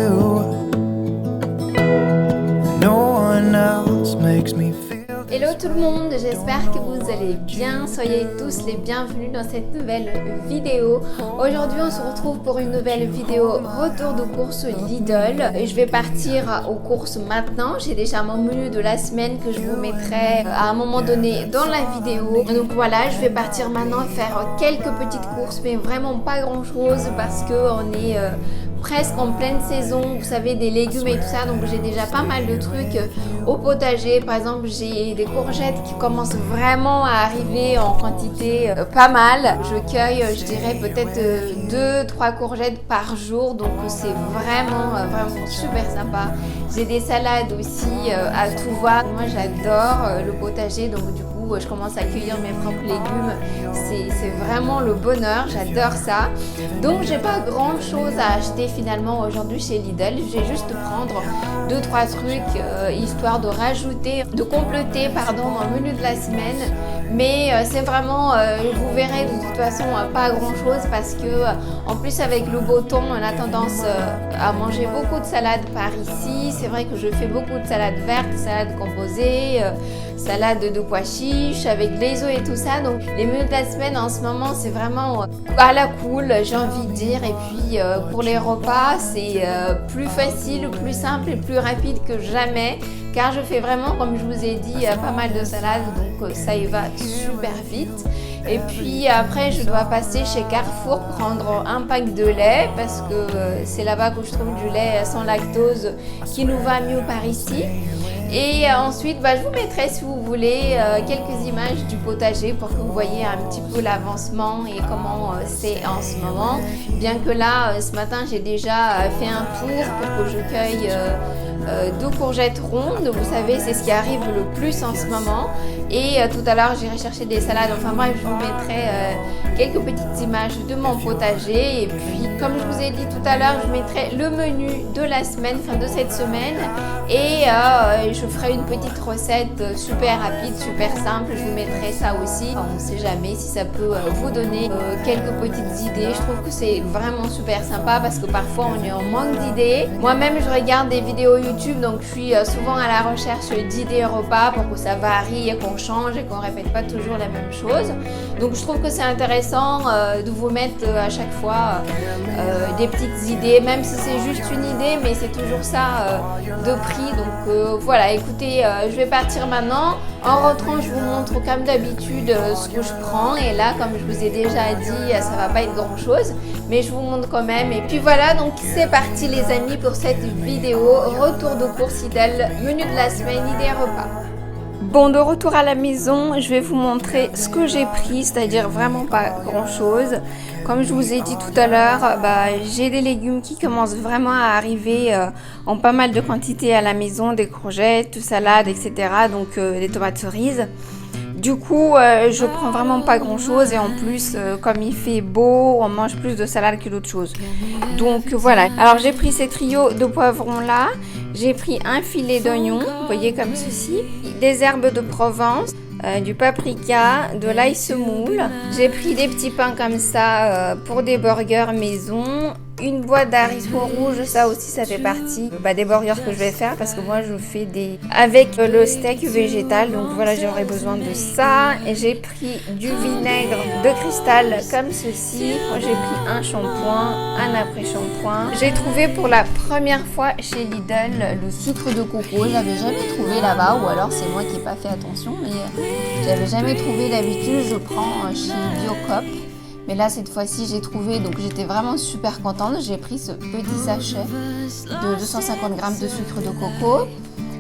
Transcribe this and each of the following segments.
you. No one else makes me feel. Hello tout le monde, j'espère que vous allez bien. Soyez tous les bienvenus dans cette nouvelle vidéo. Aujourd'hui on se retrouve pour une nouvelle vidéo retour de course Lidl. Je vais partir aux courses maintenant. J'ai déjà mon menu de la semaine que je vous mettrai à un moment donné dans la vidéo. Donc voilà, je vais partir maintenant faire quelques petites courses, mais vraiment pas grand chose parce que on est presque en pleine saison, vous savez, des légumes et tout ça, donc j'ai déjà pas mal de trucs au potager. Par exemple, j'ai des courgettes qui commencent vraiment à arriver en quantité pas mal. Je cueille, je dirais peut-être 2-3 courgettes par jour, donc c'est vraiment super sympa. J'ai des salades aussi à tout va. Moi j'adore le potager, donc du coup je commence à cueillir mes propres légumes. C'est vraiment le bonheur, j'adore ça. Donc j'ai pas grand chose à acheter finalement aujourd'hui chez Lidl. Je vais juste prendre 2-3 trucs histoire de rajouter, de compléter mon menu de la semaine. Mais c'est vraiment, vous verrez de toute façon pas grand chose parce que en plus avec le beau temps on a tendance à manger beaucoup de salades par ici. C'est vrai que je fais beaucoup de salades vertes, salades composées, salades de pois chiches avec les œufs et tout ça. Donc les menus de la semaine en ce moment c'est vraiment à la cool, j'ai envie de dire. Et puis pour les repas c'est plus facile, plus simple et plus rapide que jamais. Car je fais vraiment, comme je vous ai dit, pas mal de salades, donc ça y va super vite. Et puis après, je dois passer chez Carrefour prendre un pack de lait parce que c'est là-bas que je trouve du lait sans lactose qui nous va mieux par ici. Et ensuite, je vous mettrai, si vous voulez, quelques images du potager pour que vous voyez un petit peu l'avancement et comment c'est en ce moment. Bien que là, ce matin, j'ai déjà fait un tour pour que je cueille 2 courgettes rondes. Vous savez, c'est ce qui arrive le plus en ce moment. Et tout à l'heure, j'irai chercher des salades. Enfin bref, je vous mettrai quelques petites images de mon potager. Et puis, comme je vous ai dit tout à l'heure, je mettrai le menu de la semaine, de cette semaine. Et je ferai une petite recette super rapide, super simple. Je vous mettrai ça aussi. On ne sait jamais si ça peut vous donner quelques petites idées. Je trouve que c'est vraiment super sympa parce que parfois on est en manque d'idées. Moi-même, je regarde des vidéos YouTube, donc je suis souvent à la recherche d'idées repas pour que ça varie et qu'on change et qu'on répète pas toujours la même chose. Donc je trouve que c'est intéressant de vous mettre à chaque fois des petites idées, même si c'est juste une idée, mais c'est toujours ça de prix. Donc voilà, écoutez, je vais partir maintenant. En rentrant, je vous montre comme d'habitude ce que je prends. Et là, comme je vous ai déjà dit, ça va pas être grand chose, mais je vous montre quand même. Et puis voilà, donc c'est parti les amis pour cette vidéo. Retour de course Lidl, menu de la semaine, idée repas. Bon, de retour à la maison, je vais vous montrer ce que j'ai pris, c'est-à-dire vraiment pas grand-chose. Comme je vous ai dit tout à l'heure, j'ai des légumes qui commencent vraiment à arriver en pas mal de quantité à la maison, des courgettes, salades, etc. Donc des tomates cerises. Du coup, je prends vraiment pas grand-chose et en plus, comme il fait beau, on mange plus de salade que d'autres choses. Donc voilà. Alors j'ai pris ces trios de poivrons là. J'ai pris un filet d'oignon, vous voyez comme ceci, des herbes de Provence, du paprika, de l'ail semoule. J'ai pris des petits pains comme ça pour des burgers maison. Une boîte d'haricots rouges, ça aussi ça fait partie des burgers que je vais faire parce que moi je fais des avec le steak végétal, donc voilà, j'aurai besoin de ça. Et j'ai pris du vinaigre de cristal comme ceci. J'ai pris un shampoing, un après-shampoing. J'ai trouvé pour la première fois chez Lidl le sucre de coco. J'avais jamais trouvé là-bas, ou alors c'est moi qui n'ai pas fait attention, mais j'avais jamais trouvé. D'habitude je prends chez Biocop. Mais là, cette fois-ci, j'ai trouvé, donc j'étais vraiment super contente. J'ai pris ce petit sachet de 250 grammes de sucre de coco.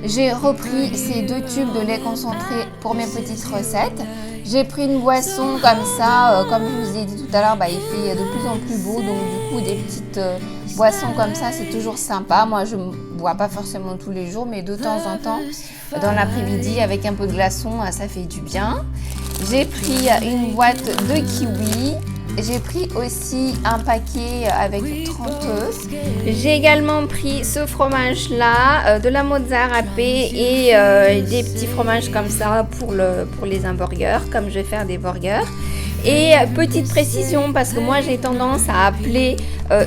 J'ai repris ces 2 tubes de lait concentré pour mes petites recettes. J'ai pris une boisson comme ça, comme je vous ai dit tout à l'heure, il fait de plus en plus beau. Donc du coup, des petites boissons comme ça, c'est toujours sympa. Moi, je ne bois pas forcément tous les jours, mais de temps en temps, dans l'après-midi, avec un peu de glaçon, ça fait du bien. J'ai pris une boîte de kiwi. J'ai pris aussi un paquet avec 30 œufs. J'ai également pris ce fromage-là, de la mozza râpée et des petits fromages comme ça pour les hamburgers, comme je vais faire des burgers. Et petite précision, parce que moi j'ai tendance à appeler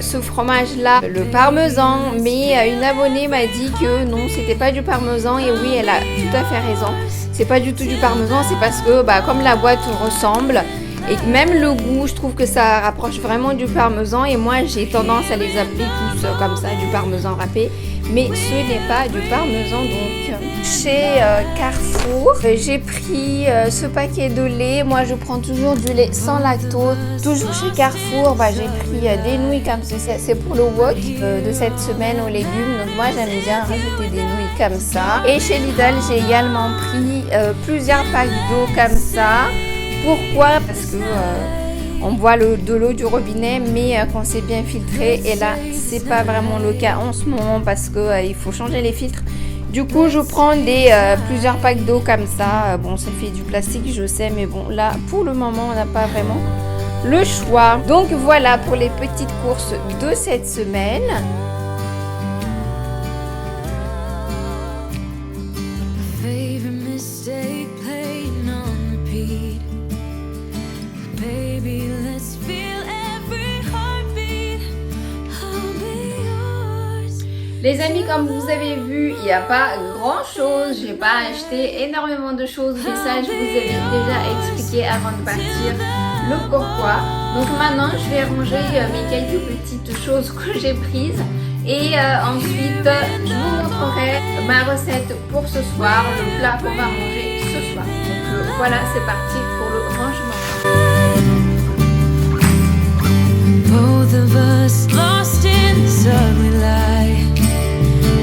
ce fromage là le parmesan, mais une abonnée m'a dit que non, c'était pas du parmesan, et oui, elle a tout à fait raison, c'est pas du tout du parmesan, c'est parce que comme la boîte ressemble et même le goût, je trouve que ça rapproche vraiment du parmesan, et moi j'ai tendance à les appeler tous comme ça, du parmesan râpé, mais ce n'est pas du parmesan. Donc chez Carrefour, j'ai pris ce paquet de lait. Moi je prends toujours du lait sans lactose. Toujours chez Carrefour, j'ai pris des nouilles comme ça, c'est pour le wok de cette semaine aux légumes, donc moi j'aime bien rajouter des nouilles comme ça. Et chez Lidl, j'ai également pris plusieurs packs d'eau comme ça. Pourquoi? Parce que on boit de l'eau du robinet, mais quand c'est bien filtré, et là c'est pas vraiment le cas en ce moment parce que il faut changer les filtres. Du coup je prends plusieurs packs d'eau comme ça. Bon, ça fait du plastique, je sais, mais bon, là pour le moment on n'a pas vraiment le choix. Donc voilà pour les petites courses de cette semaine. Les amis, comme vous avez vu, il n'y a pas grand chose, j'ai pas acheté énormément de choses, mais ça je vous avais déjà expliqué avant de partir le pourquoi. Donc maintenant je vais ranger mes quelques petites choses que j'ai prises, et ensuite je vous montrerai ma recette pour ce soir, le plat qu'on va manger ce soir. Donc voilà, c'est parti pour le rangement. Both of us lost in this ugly life.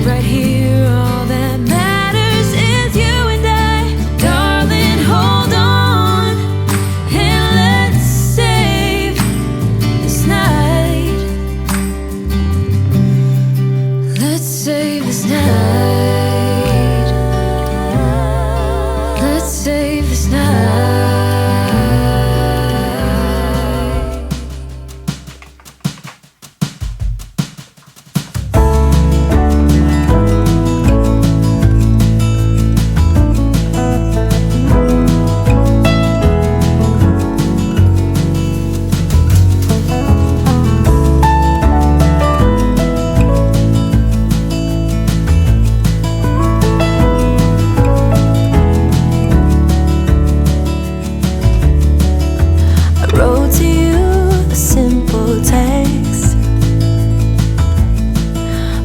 Right here, all that matters is you and I. Darling, hold on, and let's save this night. Let's save this night. Let's save this night.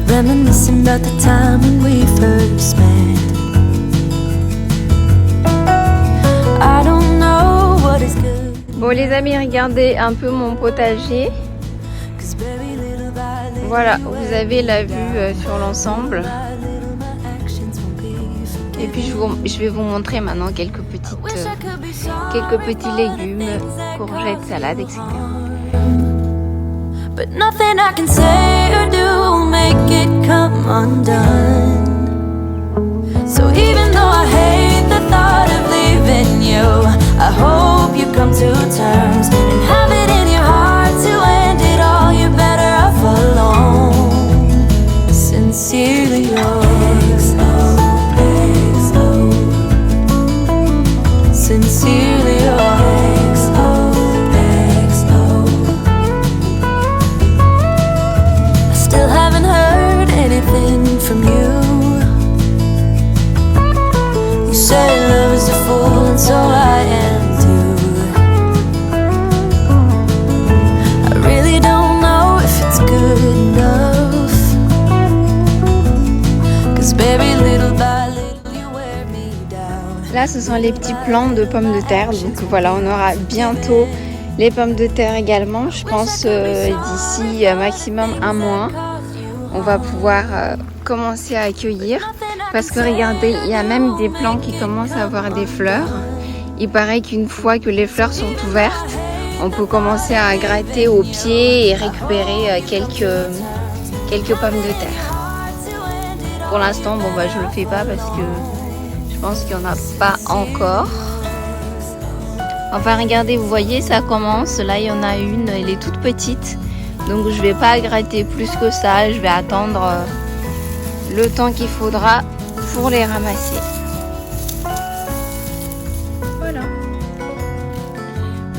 Reminiscing about the time when we first met. I don't know what is good. Bon les amis, regardez un peu mon potager. Voilà, vous avez la vue sur l'ensemble. Et puis je vais vous montrer maintenant quelques petits légumes, courgettes, salades, etc. But nothing I can say or do will make it come undone. So even though I hate the thought of leaving you, I hope you come to terms and have it in your heart to end it all. You're better off alone. Sincerely yours. Sincerely yours. From you, you say love is a fool, and so I am too. I really don't know if it's good enough, 'cause baby, little by little you wear me down. Là, ce sont les petits plants de pommes de terre, donc voilà, on aura bientôt les pommes de terre également. Je pense d'ici maximum un mois, on va pouvoir commencer à accueillir, parce que regardez, il y a même des plants qui commencent à avoir des fleurs. Il paraît qu'une fois que les fleurs sont ouvertes, on peut commencer à gratter au pied et récupérer quelques pommes de terre. Pour l'instant, bon je le fais pas parce que je pense qu'il n'y en a pas encore. Enfin regardez, vous voyez, ça commence. Là il y en a une, elle est toute petite, donc je vais pas gratter plus que ça. Je vais attendre le temps qu'il faudra pour les ramasser. Voilà.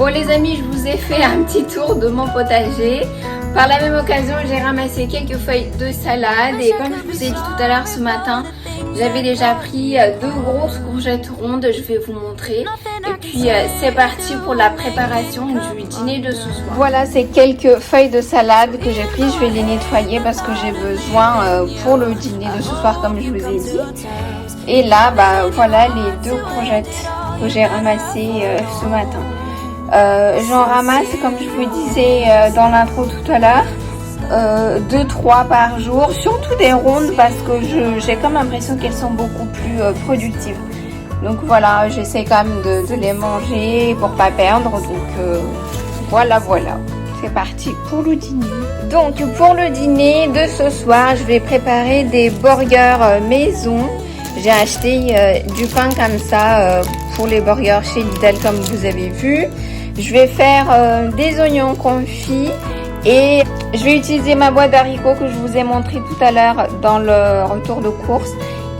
Bon les amis, je vous ai fait un petit tour de mon potager. Par la même occasion, j'ai ramassé quelques feuilles de salade et comme je vous ai dit tout à l'heure ce matin, j'avais déjà pris 2 grosses courgettes rondes, je vais vous montrer. Et puis c'est parti pour la préparation du dîner de ce soir. Voilà, c'est quelques feuilles de salade que j'ai prises, je vais les nettoyer parce que j'ai besoin pour le dîner de ce soir comme je vous ai dit. Et là, bah voilà les 2 courgettes que j'ai ramassées ce matin. J'en ramasse, comme je vous disais dans l'intro tout à l'heure, 2-3 par jour, surtout des rondes parce que j'ai comme l'impression qu'elles sont beaucoup plus productives. Donc voilà, j'essaie quand même de les manger pour pas perdre. Donc voilà, c'est parti pour le dîner. Donc pour le dîner de ce soir, je vais préparer des burgers maison. J'ai acheté du pain comme ça pour les burgers chez Lidl comme vous avez vu. Je vais faire des oignons confits et je vais utiliser ma boîte d'haricots que je vous ai montré tout à l'heure dans le retour de course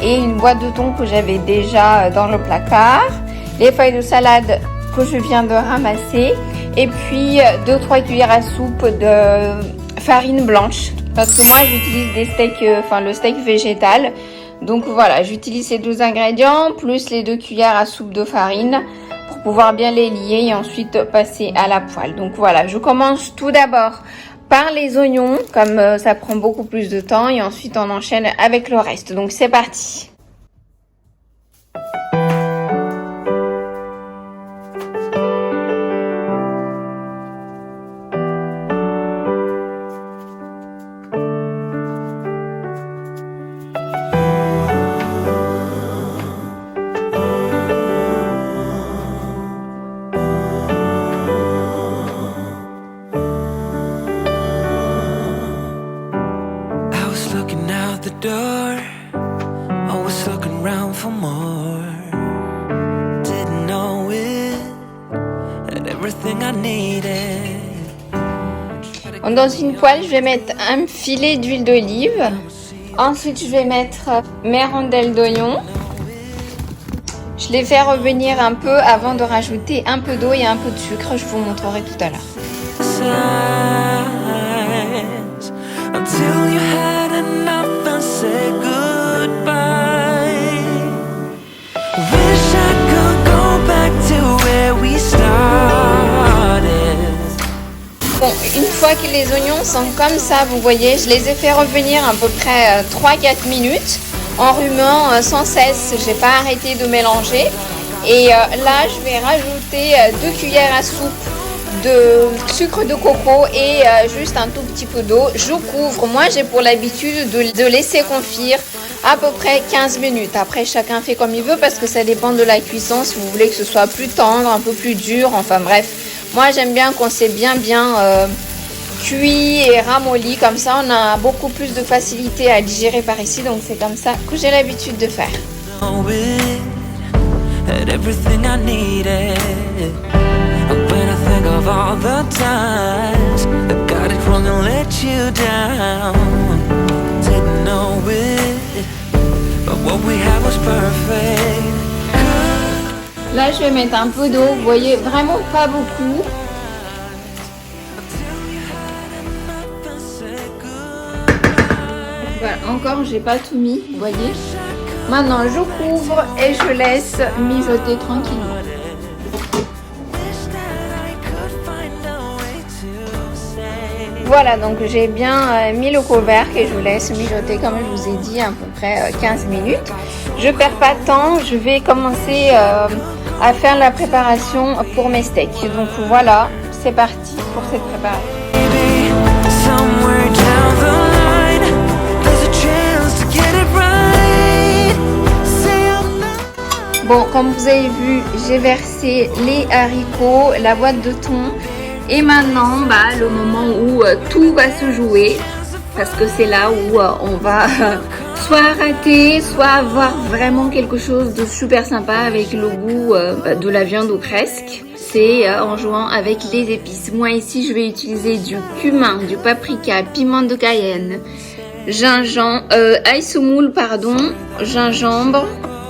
et une boîte de thon que j'avais déjà dans le placard, les feuilles de salade que je viens de ramasser et puis 2-3 cuillères à soupe de farine blanche parce que moi j'utilise des steaks, le steak végétal. Donc voilà, j'utilise ces 2 ingrédients plus les 2 cuillères à soupe de farine pour pouvoir bien les lier et ensuite passer à la poêle. Donc voilà, je commence tout d'abord par les oignons, comme ça prend beaucoup plus de temps et ensuite on enchaîne avec le reste. Donc c'est parti. Door, always looking round for more. Didn't know it had everything I needed. Dans une poêle, je vais mettre un filet d'huile d'olive. Ensuite, je vais mettre mes rondelles d'oignon. Je les fais revenir un peu avant de rajouter un peu d'eau et un peu de sucre. Je vous montrerai tout à l'heure. Until you had enough and said goodbye. Wish I could go back to where we started. Bon, une fois que les oignons sont comme ça, vous voyez, je les ai fait revenir à peu près 3-4 minutes en rumant sans cesse. J'ai pas arrêté de mélanger. Et là, je vais rajouter 2 cuillères à soupe de sucre de coco et juste un tout petit peu d'eau. Je couvre. Moi, j'ai pour l'habitude de laisser confire à peu près 15 minutes. Après, chacun fait comme il veut parce que ça dépend de la cuisson. Si vous voulez que ce soit plus tendre, un peu plus dur, enfin bref. Moi, j'aime bien qu'on s'est bien cuit et ramolli. Comme ça, on a beaucoup plus de facilité à digérer par ici. Donc, c'est comme ça que j'ai l'habitude de faire. When I think of all the times I got it wrong and let you down, didn't know it, but what we had was perfect. Là, je vais mettre un peu d'eau, vous voyez, vraiment pas beaucoup. Voilà, encore, j'ai pas tout mis, vous voyez. Maintenant, je couvre et je laisse mijoter tranquillement. Voilà, donc j'ai bien mis le couvercle et je vous laisse mijoter comme je vous ai dit à peu près 15 minutes. Je perds pas de temps, je vais commencer à faire la préparation pour mes steaks. Donc voilà, c'est parti pour cette préparation. Bon, comme vous avez vu, j'ai versé les haricots, la boîte de thon. Et maintenant, le moment où tout va se jouer, parce que c'est là où on va soit rater, soit avoir vraiment quelque chose de super sympa avec le goût de la viande ou presque. C'est en jouant avec les épices. Moi ici, je vais utiliser du cumin, du paprika, piment de Cayenne, gingembre, ail semoule, gingembre,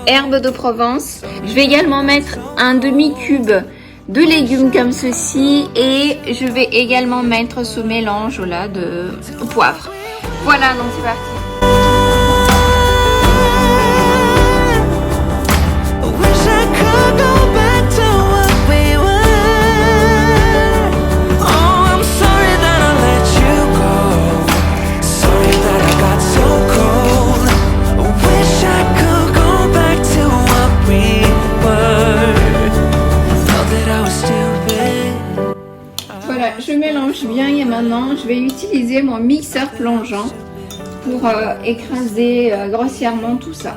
herbes de Provence. Je vais également mettre un demi-cube de légumes comme ceci et je vais également mettre ce mélange là de poivre. Voilà, donc c'est parti. Voilà, je mélange bien et maintenant je vais utiliser mon mixeur plongeant pour écraser grossièrement tout ça.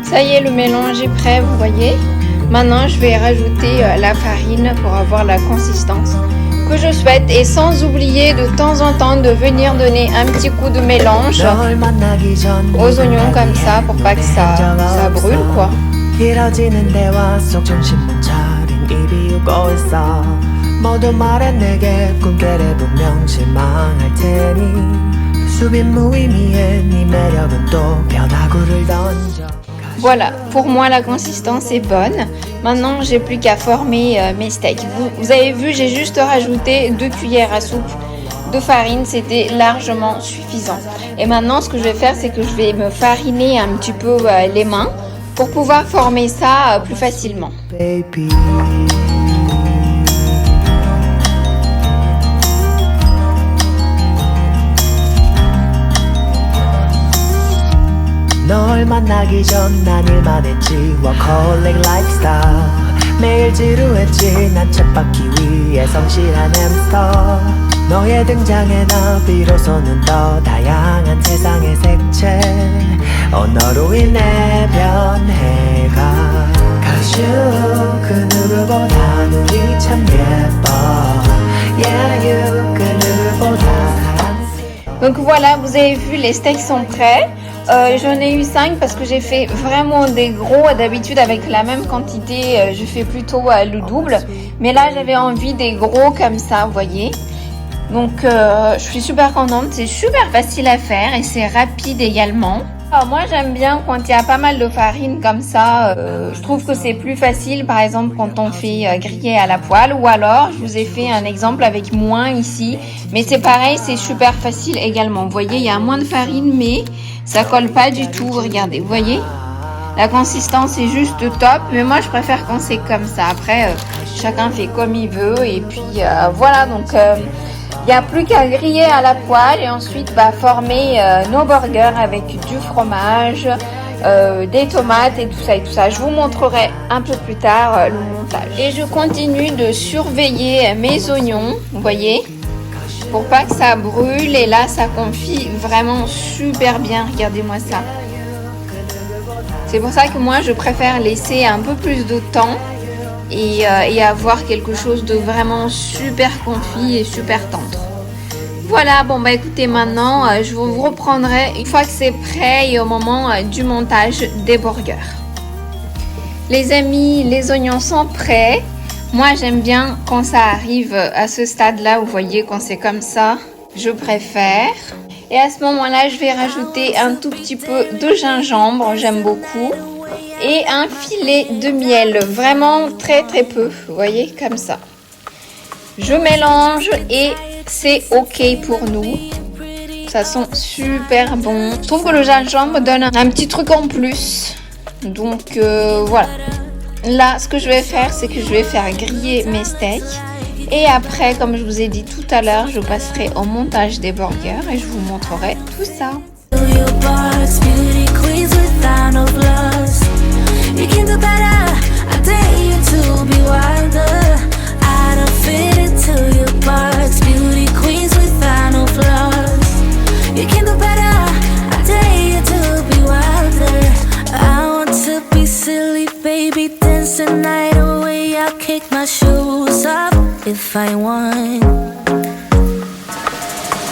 Ça y est, le mélange est prêt, vous voyez. Maintenant, je vais rajouter la farine pour avoir la consistance que je souhaite et sans oublier de temps en temps de venir donner un petit coup de mélange aux oignons comme ça pour pas que ça brûle quoi. Voilà, pour moi la consistance est bonne. Maintenant, j'ai plus qu'à former mes steaks. Vous avez vu, j'ai juste rajouté 2 cuillères à soupe de farine, c'était largement suffisant. Et maintenant, ce que je vais faire, c'est que je vais me fariner un petit peu les mains pour pouvoir former ça plus facilement. 널 만나기 전 난 일만 했지 워커홀릭 라이프스타일 매일 지루했지 난 쳇바퀴 위에 성실한 햄스터 너의 등장에 나 비로소는 더 다양한 세상의 색채 언어로 인해 변해가 Cause you 그 누구보다 눈이 참 예뻐 Yeah you 그 누구보다 사랑스러워. Donc voilà, vous avez vu, les steaks sont prêts. J'en ai eu 5 parce que j'ai fait vraiment des gros. D'habitude avec la même quantité je fais plutôt le double, mais là j'avais envie des gros comme ça, vous voyez. Donc je suis super contente, c'est super facile à faire et c'est rapide également. Alors, moi j'aime bien quand il y a pas mal de farine comme ça, je trouve que c'est plus facile par exemple quand on fait griller à la poêle, ou alors je vous ai fait un exemple avec moins ici, mais c'est pareil, c'est super facile également. Vous voyez, il y a moins de farine mais ça colle pas du tout, regardez, vous voyez, la consistance est juste top, mais moi je préfère quand c'est comme ça. Après chacun fait comme il veut et puis voilà, donc il n'y a plus qu'à griller à la poêle et ensuite former nos burgers avec du fromage, des tomates et tout ça et tout ça. Je vous montrerai un peu plus tard le montage. Et je continue de surveiller mes oignons, vous voyez, pour pas que ça brûle. Et là, ça confit vraiment super bien. Regardez-moi ça. C'est pour ça que moi, je préfère laisser un peu plus de temps et avoir quelque chose de vraiment super confit et super tendre. Voilà, bon écoutez, maintenant je vous reprendrai une fois que c'est prêt et au moment du montage des burgers. Les amis, les oignons sont prêts. Moi j'aime bien quand ça arrive à ce stade là, vous voyez, quand c'est comme ça, je préfère. Et à ce moment là, je vais rajouter un tout petit peu de gingembre, j'aime beaucoup. Et un filet de miel, vraiment très très peu, vous voyez, comme ça. Je mélange et c'est ok pour nous. Ça sent super bon. Je trouve que le gingembre donne un petit truc en plus. Donc voilà. Là, ce que je vais faire, c'est que je vais faire griller mes steaks. Et après, comme je vous ai dit tout à l'heure, je passerai au montage des burgers et je vous montrerai tout ça. You can do better, I dare you to be wilder. I don't fit into your box. Beauty queens without no flaws. You can do better, I dare you to be wilder. I want to be silly, baby, dance the night away. I'll kick my shoes off if I want.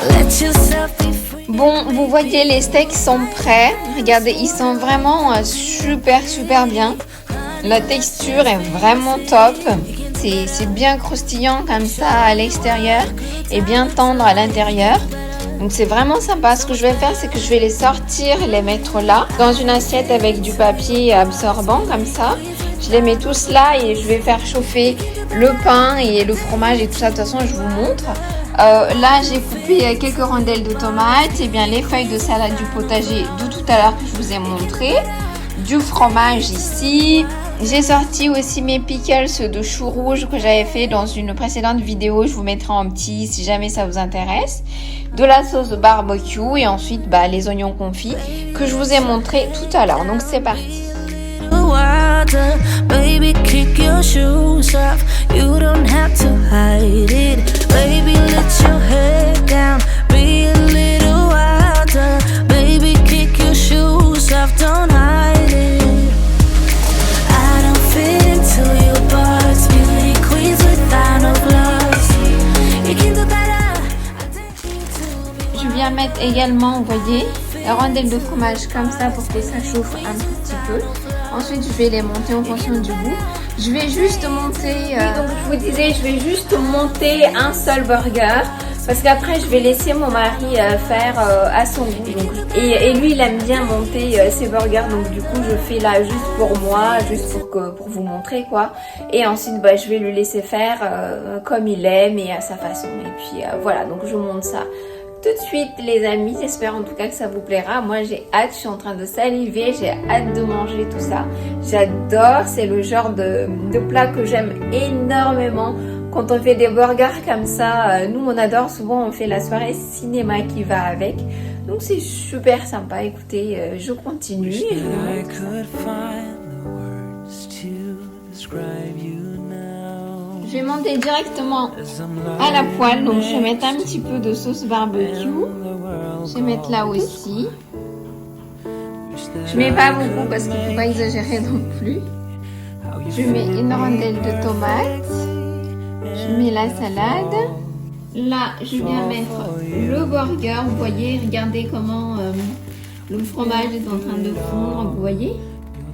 Let yourself be free. Bon, vous voyez, les steaks sont prêts. Regardez, ils sont vraiment super bien. La texture est vraiment top. C'est bien croustillant comme ça à l'extérieur et bien tendre à l'intérieur. Donc c'est vraiment sympa. Ce que je vais faire, c'est que je vais les sortir, les mettre là, dans une assiette avec du papier absorbant comme ça. Je les mets tous là et je vais faire chauffer le pain et le fromage et tout ça. De toute façon, je vous montre. Là, j'ai coupé quelques rondelles de tomates, et bien les feuilles de salade du potager de tout à l'heure que je vous ai montré, du fromage ici. J'ai sorti aussi mes pickles de choux rouges que j'avais fait dans une précédente vidéo. Je vous mettrai en petit si jamais ça vous intéresse. De la sauce barbecue et ensuite les oignons confits que je vous ai montré tout à l'heure. Donc c'est parti. Baby, kick your shoes off. You don't have to hide it. Baby, let your head down. Be a little wilder. Baby, kick your shoes off. Don't hide it. I don't fit into your box. Beauty queens without no gloves. You can do better. I take you to be. Je viens mettre également, vous voyez, la rondelle de fromage comme ça pour que ça chauffe un tout petit peu. Ensuite, je vais les monter en fonction du goût. Je vais juste monter, donc je vous disais, je vais juste monter un seul burger. Parce qu'après, je vais laisser mon mari faire à son goût. Donc, et lui, il aime bien monter ses burgers. Donc du coup, je fais là juste pour moi, juste pour vous montrer quoi. Et ensuite, je vais le laisser faire comme il aime et à sa façon. Et puis voilà, donc je monte ça tout de suite les amis, j'espère en tout cas que ça vous plaira. Moi j'ai hâte, je suis en train de saliver, j'ai hâte de manger tout ça. J'adore, c'est le genre de plat que j'aime énormément. Quand on fait des burgers comme ça, nous on adore, souvent on fait la soirée cinéma qui va avec. Donc c'est super sympa, écoutez, je continue et je vous montre ça. Je vais monter directement à la poêle, donc je vais mettre un petit peu de sauce barbecue. Je vais mettre là aussi. Je mets pas beaucoup parce qu'il ne faut pas exagérer non plus. Je mets une rondelle de tomate. Je mets la salade. Là, je viens mettre le burger. Vous voyez, regardez comment le fromage est en train de fondre, vous voyez.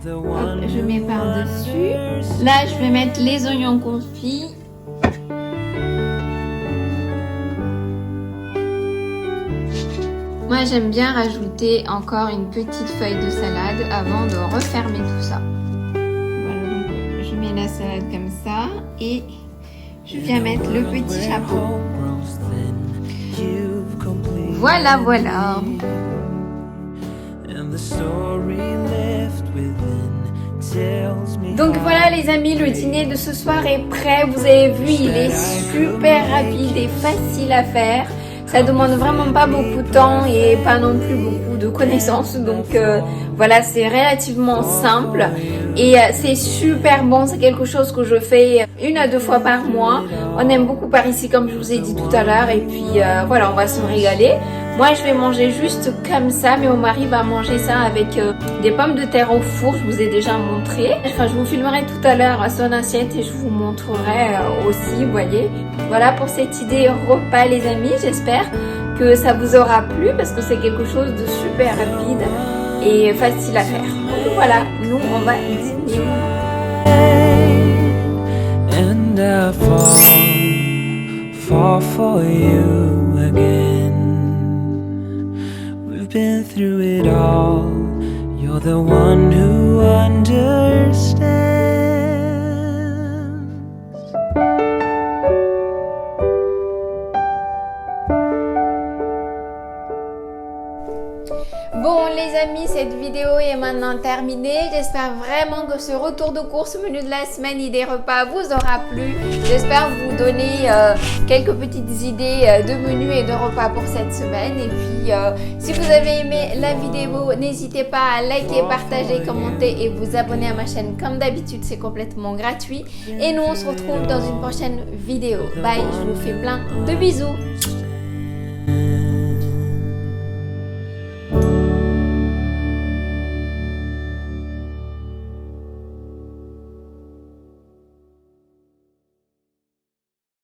Hop, je mets par-dessus. Là, je vais mettre les oignons confits. Moi, j'aime bien rajouter encore une petite feuille de salade avant de refermer tout ça. Voilà, donc je mets la salade comme ça et je viens mettre le petit chapeau. Voilà, voilà. Donc voilà les amis, le dîner de ce soir est prêt. Vous avez vu, il est super rapide et facile à faire. Ça demande vraiment pas beaucoup de temps et pas non plus beaucoup de connaissances. Donc voilà, c'est relativement simple et c'est super bon. C'est quelque chose que je fais 1 à 2 fois par mois. On aime beaucoup par ici comme je vous ai dit tout à l'heure. Et puis voilà, on va se régaler. Moi, je vais manger juste comme ça, mais mon mari va manger ça avec des pommes de terre au four. Je vous ai déjà montré. Enfin, je vous filmerai tout à l'heure son assiette et je vous montrerai aussi, vous voyez. Voilà pour cette idée repas, les amis. J'espère que ça vous aura plu parce que c'est quelque chose de super rapide et facile à faire. Donc voilà, nous, on va dîner. And I fall for you again. We've been through it all. You're the one who understands. Bon les amis, cette vidéo est maintenant terminée. J'espère vraiment que ce retour de course menu de la semaine et des repas vous aura plu. J'espère vous donner quelques petites idées de menus et de repas pour cette semaine. Et puis si vous avez aimé la vidéo, n'hésitez pas à liker, partager, commenter et vous abonner à ma chaîne. Comme d'habitude, c'est complètement gratuit. Et nous on se retrouve dans une prochaine vidéo. Bye, je vous fais plein de bisous.